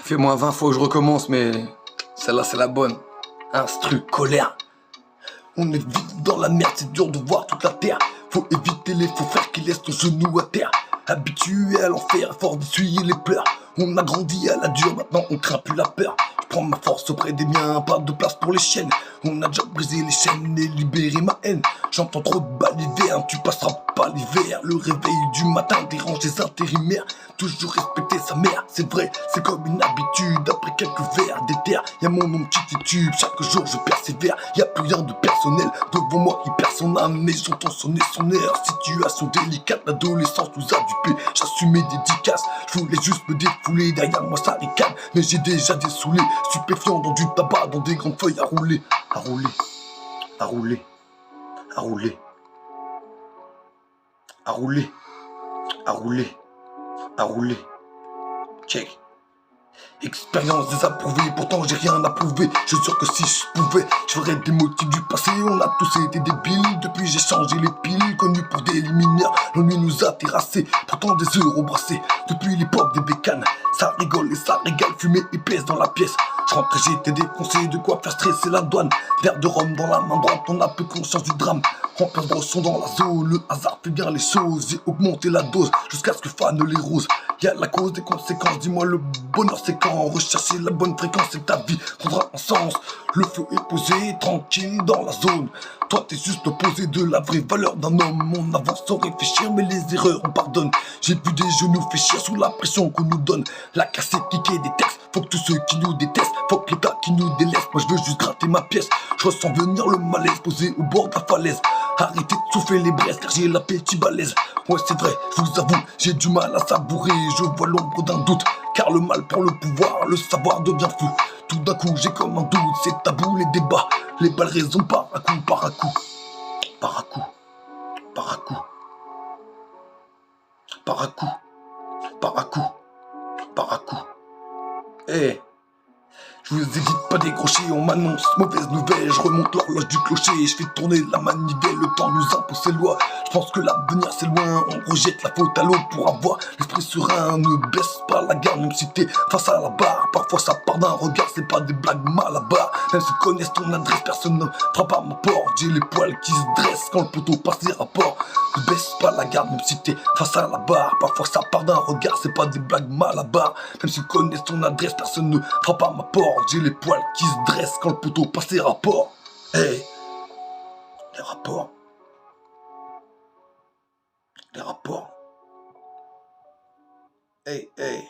Fais-moi 20 fois que je recommence, mais celle-là c'est la bonne. Instru, colère. On est vite dans la merde, c'est dur de voir toute la terre. Faut éviter les faux frères qui laissent ton genou à terre. Habitué à l'enfer, fort d'essuyer les pleurs. On a grandi à la dure, maintenant on craint plus la peur. Je prends ma force auprès des miens, pas de place pour les chaînes. On a déjà brisé les chaînes et libéré ma haine. J'entends trop de balivernes, tu passeras pas l'hiver. Le réveil du matin dérange les intérimaires. Toujours respecter sa mère, c'est vrai, c'est comme une habitude. Après quelques verres d'éther, y'a mon nom qui titube. Chaque jour je persévère, y'a plus rien de personnel. Devant moi il perd son âme, mais j'entends sonner son air. Situation délicate, l'adolescence nous a dupés. J'assume mes dédicaces, je voulais juste me défouler. Derrière moi ça ricane, mais j'ai déjà dessoulé. Stupéfiant dans du tabac, dans des grandes feuilles à rouler. À rouler, à rouler, à rouler, à rouler, à rouler, à rouler. Check. Expérience désapprouvée, pourtant j'ai rien à prouver. Je suis sûr que si je pouvais, je ferais des motifs du passé. On a tous été débiles, depuis j'ai changé les piles. Connus pour des liminaires, l'ennui nous a terrassés. Pourtant des euros brassés, depuis l'époque des bécanes. Ça rigole et ça régale, fumée épaisse dans la pièce. Je rentrais, j'étais défoncé, de quoi faire stresser la douane. Verre de rhum dans la main droite, on a peu conscience du drame. En plein brosson dans la zone, le hasard fait bien les choses. J'ai augmenté la dose, jusqu'à ce que fanent les roses. Y'a la cause des conséquences, dis-moi le bonheur c'est quand. Rechercher la bonne fréquence et ta vie prendra un sens. Le feu est posé, tranquille dans la zone. Toi t'es juste opposé de la vraie valeur d'un homme. On avance sans réfléchir mais les erreurs on pardonne. J'ai vu des genoux fléchir sous la pression qu'on nous donne. La cassette piquée des textes, faut que tous ceux qui nous détestent, faut que l'État qui nous délaisse. Moi je veux juste gratter ma pièce, je ressens venir le malaise posé au bord de la falaise. Arrêtez de souffler les braises car j'ai l'appétit balèze. Ouais c'est vrai, je vous avoue, j'ai du mal à savourer. Je vois l'ombre d'un doute, car le mal prend le pouvoir, le savoir devient flou. Tout d'un coup j'ai comme un doute, c'est tabou les débats. Les balles raisonnent par à coup, par à coup. Par à coup, par à coup. Par à coup, par à coup, par à coup. Eh, je vous ai dit de pas décrocher, on m'annonce mauvaise nouvelle. Je remonte l'horloge du clocher, je fais tourner la manivelle. Le temps nous impose ses lois, je pense que l'avenir c'est loin. On rejette la faute à l'autre pour avoir l'esprit serein. Ne baisse pas la garde même si t'es face à la barre. Parfois ça part d'un regard, c'est pas des blagues mal à barre. Même si connaissent ton adresse, personne ne frappe à ma porte. J'ai les poils qui se dressent quand le poteau passe les rapports. Ne baisse pas la garde même si t'es face à la barre. Parfois ça part d'un regard, c'est pas des blagues mal à barre. Même si connaissent ton adresse, personne ne frappe à ma porte. J'ai les poils qui se dressent quand le poteau passe les rapports. Hey, les rapports. Les rapports. Hey, hey.